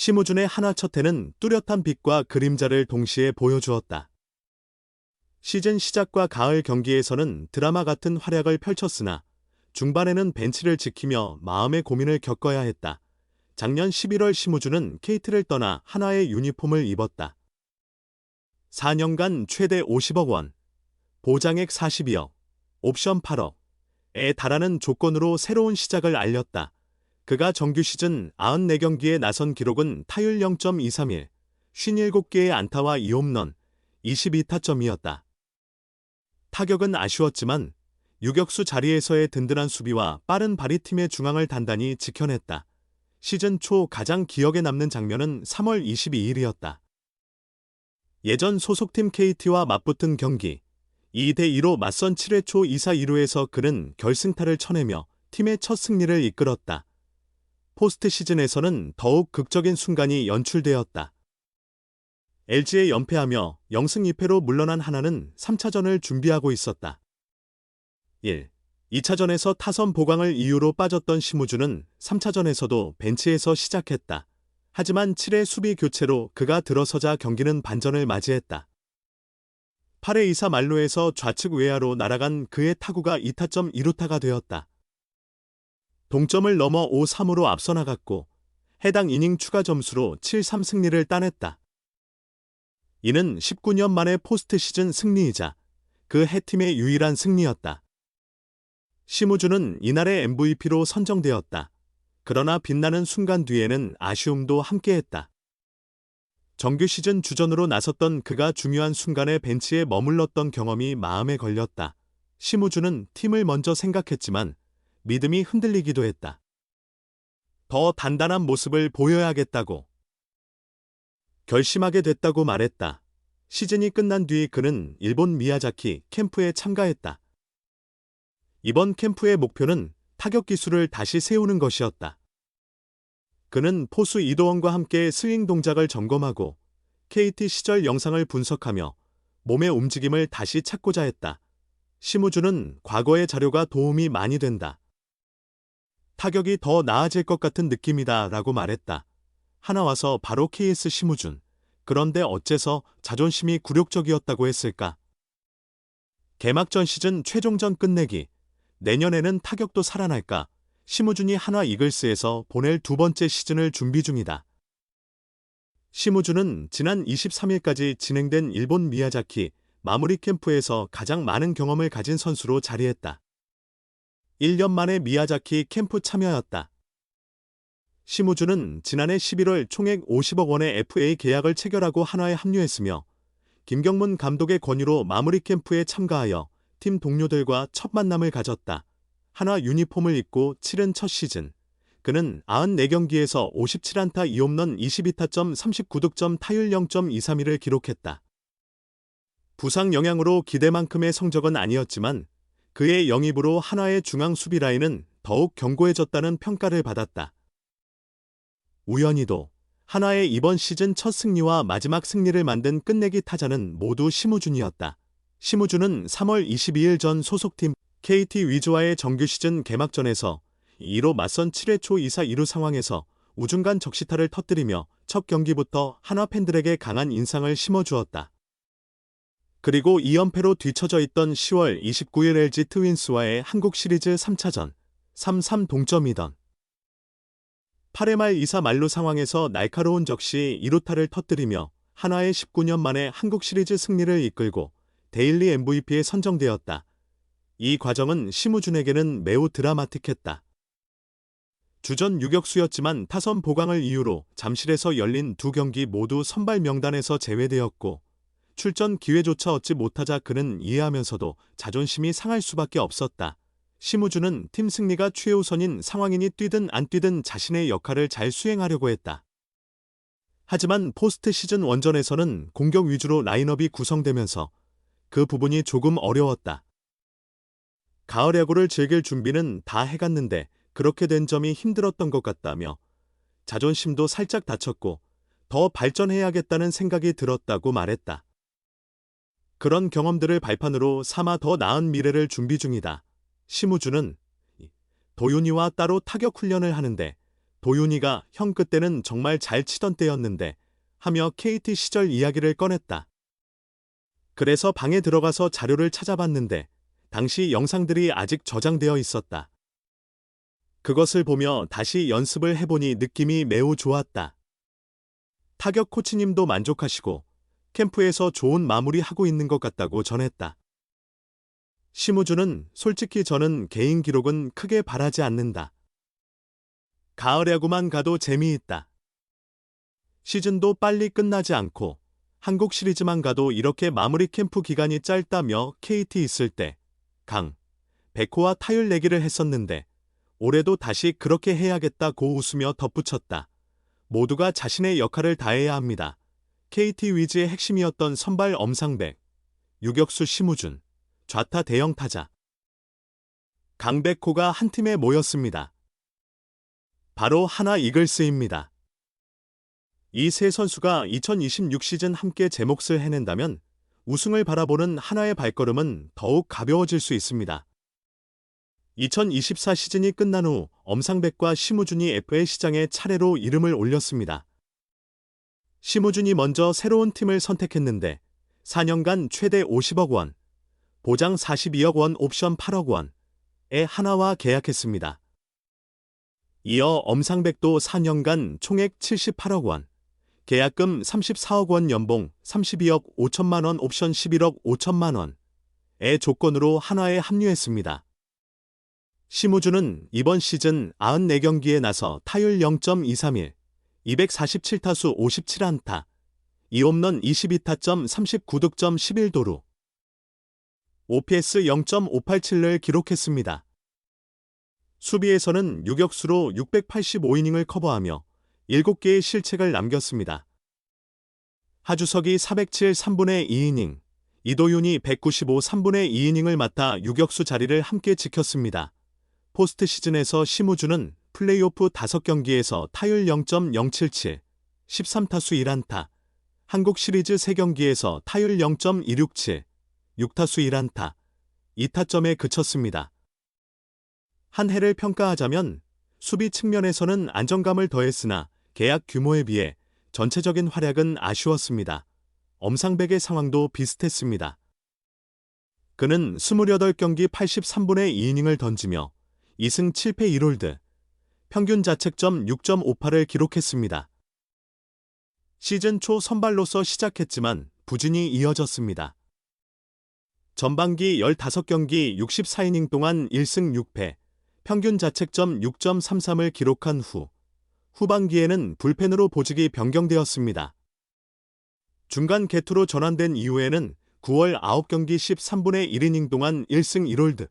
심우준의 한화 첫 해는 뚜렷한 빛과 그림자를 동시에 보여주었다. 시즌 시작과 가을 경기에서는 드라마 같은 활약을 펼쳤으나 중반에는 벤치를 지키며 마음의 고민을 겪어야 했다. 작년 11월 심우준은 KT를 떠나 한화의 유니폼을 입었다. 4년간 최대 50억 원, 보장액 42억, 옵션 8억에 달하는 조건으로 새로운 시작을 알렸다. 그가 정규 시즌 94경기에 나선 기록은 타율 0.231, 57개의 안타와 2홈런, 22타점이었다. 타격은 아쉬웠지만 유격수 자리에서의 든든한 수비와 빠른 발이 팀의 중앙을 단단히 지켜냈다. 시즌 초 가장 기억에 남는 장면은 3월 22일이었다. 예전 소속팀 KT와 맞붙은 경기, 2대2로 맞선 7회 초 2사 2루에서 그는 결승타를 쳐내며 팀의 첫 승리를 이끌었다. 포스트 시즌에서는 더욱 극적인 순간이 연출되었다. LG에 연패하며 0승 2패로 물러난 하나는 3차전을 준비하고 있었다. 1. 2차전에서 타선 보강을 이유로 빠졌던 심우준은 3차전에서도 벤치에서 시작했다. 하지만 7회 수비 교체로 그가 들어서자 경기는 반전을 맞이했다. 8회 2사 만루에서 좌측 외야로 날아간 그의 타구가 2타점 2루타가 되었다. 동점을 넘어 5-3으로 앞서 나갔고 해당 이닝 추가 점수로 7-3 승리를 따냈다. 이는 19년 만의 포스트 시즌 승리이자 그 해팀의 유일한 승리였다. 심우준은 이날의 MVP로 선정되었다. 그러나 빛나는 순간 뒤에는 아쉬움도 함께했다. 정규 시즌 주전으로 나섰던 그가 중요한 순간에 벤치에 머물렀던 경험이 마음에 걸렸다. 심우준은 팀을 먼저 생각했지만 믿음이 흔들리기도 했다. 더 단단한 모습을 보여야겠다고 결심하게 됐다고 말했다. 시즌이 끝난 뒤 그는 일본 미야자키 캠프에 참가했다. 이번 캠프의 목표는 타격 기술을 다시 세우는 것이었다. 그는 포수 이도원과 함께 스윙 동작을 점검하고 KT 시절 영상을 분석하며 몸의 움직임을 다시 찾고자 했다. 심우준은 과거의 자료가 도움이 많이 된다. 타격이 더 나아질 것 같은 느낌이다 라고 말했다. 하나 와서 바로 KS 심우준. 그런데 어째서 자존심이 굴욕적이었다고 했을까? 개막전 시즌 최종전 끝내기. 내년에는 타격도 살아날까? 심우준이 한화 이글스에서 보낼 두 번째 시즌을 준비 중이다. 심우준은 지난 23일까지 진행된 일본 미야자키 마무리 캠프에서 가장 많은 경험을 가진 선수로 자리했다. 1년 만에 미야자키 캠프 참여였다. 심우준은 지난해 11월 총액 50억 원의 FA 계약을 체결하고 한화에 합류했으며 김경문 감독의 권유로 마무리 캠프에 참가하여 팀 동료들과 첫 만남을 가졌다. 한화 유니폼을 입고 치른 첫 시즌. 그는 94경기에서 57안타 2홈런 22타점 39득점 타율 0.231을 기록했다. 부상 영향으로 기대만큼의 성적은 아니었지만 그의 영입으로 한화의 중앙 수비 라인은 더욱 견고해졌다는 평가를 받았다. 우연히도 한화의 이번 시즌 첫 승리와 마지막 승리를 만든 끝내기 타자는 모두 심우준이었다. 심우준은 3월 22일 전 소속팀 KT 위즈와의 정규 시즌 개막전에서 2로 맞선 7회 초 2사 2루 상황에서 우중간 적시타를 터뜨리며 첫 경기부터 한화 팬들에게 강한 인상을 심어주었다. 그리고 2연패로 뒤처져 있던 10월 29일 LG 트윈스와의 한국 시리즈 3차전 3-3 동점이던 8회 말 2사 만루 상황에서 날카로운 적시 2루타를 터뜨리며 한화의 19년 만에 한국 시리즈 승리를 이끌고 데일리 MVP에 선정되었다. 이 과정은 심우준에게는 매우 드라마틱했다. 주전 유격수였지만 타선 보강을 이유로 잠실에서 열린 두 경기 모두 선발 명단에서 제외되었고 출전 기회조차 얻지 못하자 그는 이해하면서도 자존심이 상할 수밖에 없었다. 심우준은 팀 승리가 최우선인 상황이니 뛰든 안 뛰든 자신의 역할을 잘 수행하려고 했다. 하지만 포스트 시즌 원전에서는 공격 위주로 라인업이 구성되면서 그 부분이 조금 어려웠다. 가을 야구를 즐길 준비는 다 해갔는데 그렇게 된 점이 힘들었던 것 같다며 자존심도 살짝 다쳤고 더 발전해야겠다는 생각이 들었다고 말했다. 그런 경험들을 발판으로 삼아 더 나은 미래를 준비 중이다. 심우준은 도윤이와 따로 타격 훈련을 하는데 도윤이가 형 그때는 정말 잘 치던 때였는데 하며 KT 시절 이야기를 꺼냈다. 그래서 방에 들어가서 자료를 찾아봤는데 당시 영상들이 아직 저장되어 있었다. 그것을 보며 다시 연습을 해보니 느낌이 매우 좋았다. 타격 코치님도 만족하시고 캠프에서 좋은 마무리하고 있는 것 같다고 전했다. 심우준은 솔직히 저는 개인 기록은 크게 바라지 않는다. 가을 야구만 가도 재미있다. 시즌도 빨리 끝나지 않고 한국 시리즈만 가도 이렇게 마무리 캠프 기간이 짧다며 KT 있을 때 강, 백호와 타율 내기를 했었는데 올해도 다시 그렇게 해야겠다고 웃으며 덧붙였다. 모두가 자신의 역할을 다해야 합니다. KT 위즈의 핵심이었던 선발 엄상백, 유격수 심우준, 좌타 대형 타자 강백호가 한 팀에 모였습니다. 바로 하나 이글스입니다. 이 세 선수가 2026 시즌 함께 제 몫을 해낸다면 우승을 바라보는 하나의 발걸음은 더욱 가벼워질 수 있습니다. 2024 시즌이 끝난 후 엄상백과 심우준이 FA 시장에 차례로 이름을 올렸습니다. 심우준이 먼저 새로운 팀을 선택했는데 4년간 최대 50억 원, 보장 42억 원 옵션 8억 원에 하나와 계약했습니다. 이어 엄상백도 4년간 총액 78억 원, 계약금 34억 원 연봉 32억 5천만 원 옵션 11억 5천만 원의 조건으로 한화에 합류했습니다. 심우준은 이번 시즌 94경기에 나서 타율 0.231, 247타수 57안타, 2홈런 22타점 39득점 11도루, OPS 0.587를 기록했습니다. 수비에서는 유격수로 685이닝을 커버하며 7개의 실책을 남겼습니다. 하주석이 407 3분의 2이닝, 이도윤이 195 3분의 2이닝을 맡아 유격수 자리를 함께 지켰습니다. 포스트 시즌에서 심우준은 플레이오프 5경기에서 타율 0.077, 13타수 1안타, 한국 시리즈 3경기에서 타율 0.267, 6타수 1안타, 2타점에 그쳤습니다. 한 해를 평가하자면 수비 측면에서는 안정감을 더했으나 계약 규모에 비해 전체적인 활약은 아쉬웠습니다. 엄상백의 상황도 비슷했습니다. 그는 28경기 83분의 2이닝을 던지며 2승 7패 1홀드, 평균 자책점 6.58을 기록했습니다. 시즌 초 선발로서 시작했지만 부진이 이어졌습니다. 전반기 15경기 64이닝 동안 1승 6패, 평균 자책점 6.33을 기록한 후 후반기에는 불펜으로 보직이 변경되었습니다. 중간 개투로 전환된 이후에는 9월 9경기 13분의 1이닝 동안 1승 1홀드,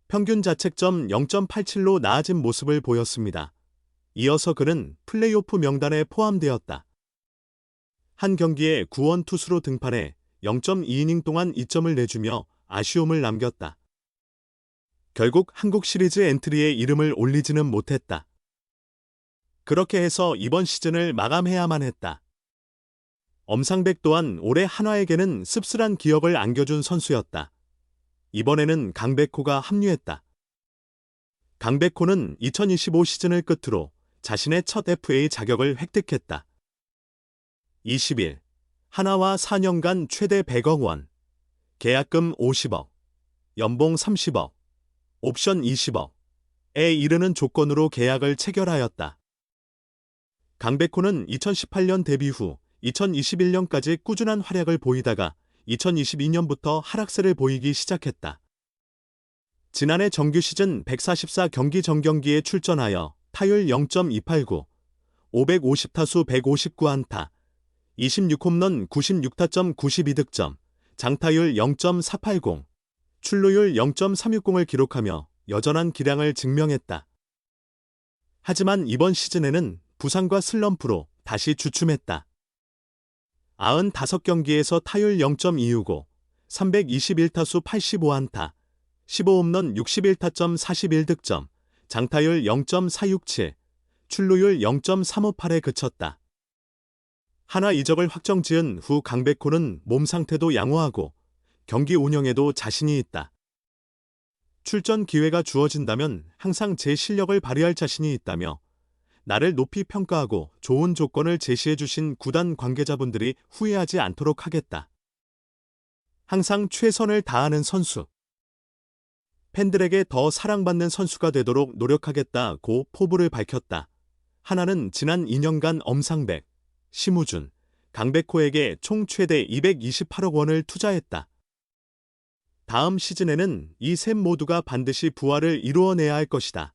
평균 자책점 0.87로 나아진 모습을 보였습니다. 이어서 그는 플레이오프 명단에 포함되었다. 한 경기에 구원 투수로 등판해 0.2이닝 동안 2점을 내주며 아쉬움을 남겼다. 결국 한국 시리즈 엔트리에 이름을 올리지는 못했다. 그렇게 해서 이번 시즌을 마감해야만 했다. 엄상백 또한 올해 한화에게는 씁쓸한 기억을 안겨준 선수였다. 이번에는 강백호가 합류했다. 강백호는 2025 시즌을 끝으로 자신의 첫 FA 자격을 획득했다. 20일, 한화와 4년간 최대 100억 원, 계약금 50억, 연봉 30억, 옵션 20억에 이르는 조건으로 계약을 체결하였다. 강백호는 2018년 데뷔 후 2021년까지 꾸준한 활약을 보이다가 2022년부터 하락세를 보이기 시작했다. 지난해 정규 시즌 144경기 정경기에 출전하여 타율 0.289, 550타수 159안타, 26홈런 96타점 92득점, 장타율 0.480, 출루율 0.360을 기록하며 여전한 기량을 증명했다. 하지만 이번 시즌에는 부상과 슬럼프로 다시 주춤했다. 95경기에서 타율 0.265, 321타수 85안타, 15홈런 61타점 41득점, 장타율 0.467, 출루율 0.358에 그쳤다. 한화 이적을 확정지은 후 강백호는 몸 상태도 양호하고 경기 운영에도 자신이 있다. 출전 기회가 주어진다면 항상 제 실력을 발휘할 자신이 있다며 나를 높이 평가하고 좋은 조건을 제시해 주신 구단 관계자분들이 후회하지 않도록 하겠다. 항상 최선을 다하는 선수. 팬들에게 더 사랑받는 선수가 되도록 노력하겠다고 포부를 밝혔다. 하나는 지난 2년간 엄상백, 심우준, 강백호에게 총 최대 228억 원을 투자했다. 다음 시즌에는 이 셋 모두가 반드시 부활을 이루어내야 할 것이다.